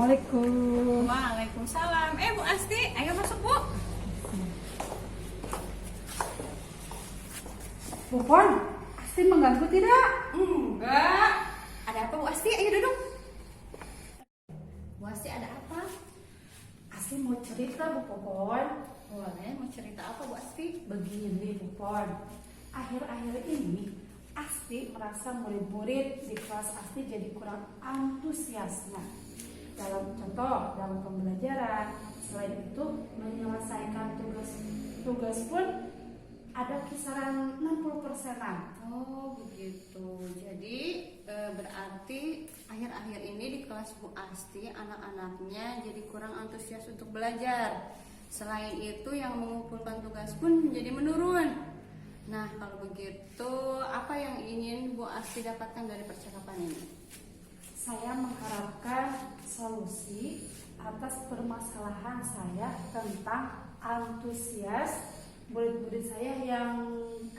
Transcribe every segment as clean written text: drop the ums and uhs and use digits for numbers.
Assalamualaikum. Waalaikumsalam. Bu Asti, ayo masuk Bu. Bu Pon, Asti mengganggu tidak? Enggak. Ada apa Bu Asti? Ayo duduk. Bu Asti ada apa? Asti mau cerita Bu Popon. Boleh, mau cerita apa Bu Asti? Begini Bu Pon, akhir-akhir ini Asti merasa murid-murid di kelas Asti jadi kurang antusiasnya dalam pembelajaran. Selain itu menyelesaikan tugas pun ada kisaran 60%-an. Oh begitu. Jadi berarti akhir-akhir ini di kelas Bu Asti anak-anaknya jadi kurang antusias untuk belajar. Selain itu yang mengumpulkan tugas pun menjadi menurun. Nah kalau begitu apa yang ingin Bu Asti dapatkan dari percakapan ini? Saya mengharapkan solusi atas permasalahan saya tentang antusias murid-murid saya yang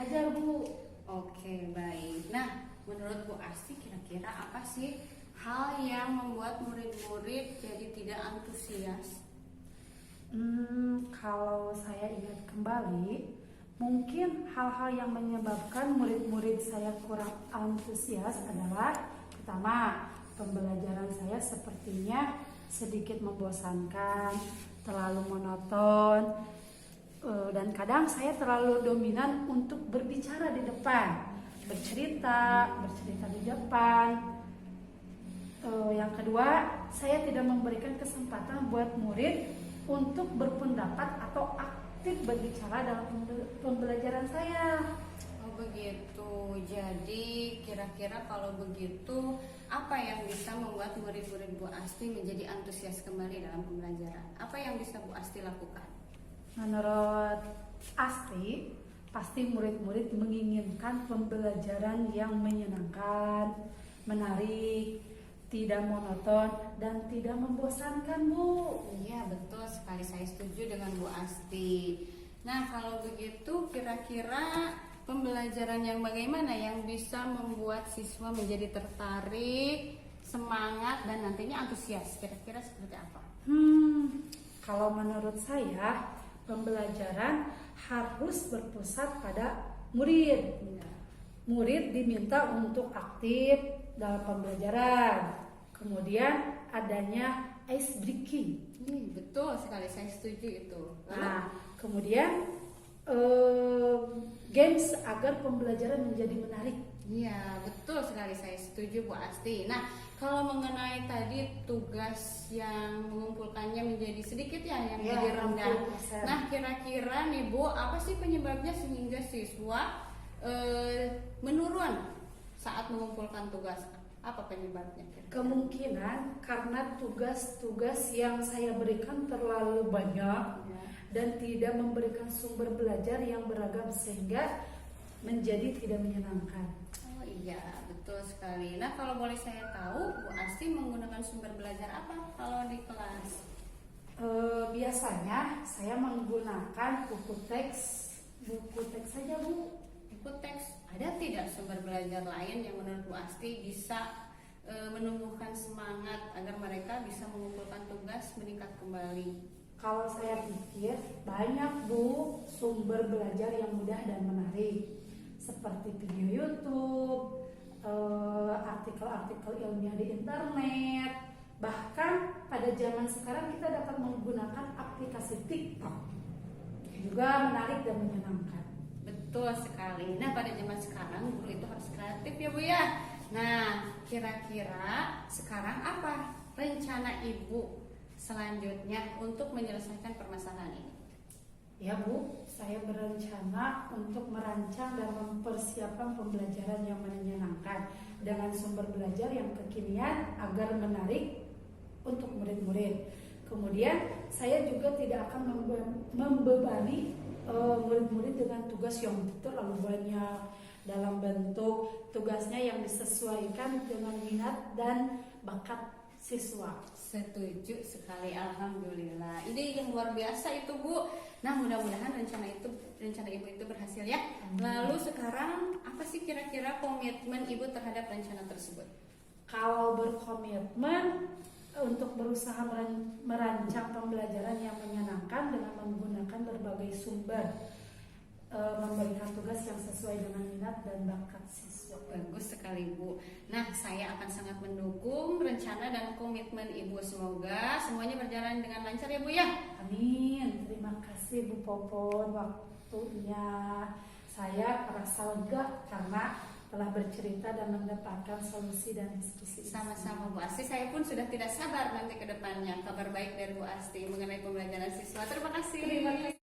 ajar Bu. Oke, baik. Nah, menurut Bu Asti kira-kira apa sih hal yang membuat murid-murid jadi tidak antusias? Kalau saya ingat kembali, mungkin hal-hal yang menyebabkan murid-murid saya kurang antusias adalah pertama, pembelajaran saya sepertinya sedikit membosankan, terlalu monoton, dan kadang saya terlalu dominan untuk berbicara di depan, bercerita di depan. Yang kedua, saya tidak memberikan kesempatan buat murid untuk berpendapat atau aktif berbicara dalam pembelajaran saya. Oh begitu. Jadi kira-kira kalau begitu apa yang bisa membuat murid-murid Bu Asti menjadi antusias kembali dalam pembelajaran? Apa yang bisa Bu Asti lakukan? Menurut Asti, pasti murid-murid menginginkan pembelajaran yang menyenangkan, menarik, tidak monoton, dan tidak membosankan Bu. Iya betul sekali, saya setuju dengan Bu Asti. Nah kalau begitu kira-kira pembelajaran yang bagaimana yang bisa membuat siswa menjadi tertarik, semangat, dan nantinya antusias? Kira-kira seperti apa? Kalau menurut saya, pembelajaran harus berpusat pada murid. Murid diminta untuk aktif dalam pembelajaran. Kemudian adanya ice breaking. Betul sekali, saya setuju itu. Nah, kemudian games agar pembelajaran menjadi menarik. Iya, betul sekali, saya setuju Bu Asti. Nah, kalau mengenai tadi tugas yang mengumpulkannya menjadi sedikit ya, yang Ya, jadi rendah. 60%. Nah, kira-kira nih Bu, apa sih penyebabnya sehingga siswa menurun saat mengumpulkan tugas? Apa penyebabnya? Kemungkinan karena tugas-tugas yang saya berikan terlalu banyak dan tidak memberikan sumber belajar yang beragam sehingga menjadi tidak menyenangkan. Oh iya, betul sekali. Nah, kalau boleh saya tahu, Bu Asti menggunakan sumber belajar apa kalau di kelas? Biasanya saya menggunakan buku teks saja Bu. Buku teks. Ada tidak sumber belajar lain yang menurut Bu Asti bisa menumbuhkan semangat agar mereka bisa mengumpulkan tugas meningkat kembali? Kalau saya pikir banyak Bu sumber belajar yang mudah dan menarik seperti video YouTube, artikel-artikel ilmiah di internet. Bahkan pada zaman sekarang kita dapat menggunakan aplikasi TikTok, juga menarik dan menyenangkan. Betul sekali. Nah pada zaman sekarang guru itu harus kreatif ya Bu ya. Nah kira-kira sekarang apa rencana Ibu selanjutnya untuk menyelesaikan permasalahan ini? Ya Bu, saya berencana untuk merancang dan mempersiapkan pembelajaran yang menyenangkan dengan sumber belajar yang kekinian agar menarik untuk murid-murid. Kemudian saya juga tidak akan membebani murid-murid dengan tugas yang terlalu banyak dalam bentuk tugasnya yang disesuaikan dengan minat dan bakat siswa. Setuju sekali, alhamdulillah. Ide yang luar biasa itu Bu. Nah mudah-mudahan rencana Ibu itu berhasil ya. Lalu sekarang apa sih kira-kira komitmen Ibu terhadap rencana tersebut? Kalau berkomitmen untuk berusaha merancang pembelajaran yang menyenangkan dengan menggunakan berbagai sumber, memberikan tugas yang sesuai dengan minat dan bakat siswa. Bagus sekali Bu. Nah, saya akan sangat mendukung rencana dan komitmen Ibu. Semoga semuanya berjalan dengan lancar ya Bu ya. Amin. Terima kasih Bu Popon waktunya. Saya merasa lega karena telah bercerita dan mendapatkan solusi dan diskusi. Sama-sama Bu Asti, saya pun sudah tidak sabar nanti ke depannya kabar baik dari Bu Asti mengenai pembelajaran siswa. Terima kasih. Terima kasih.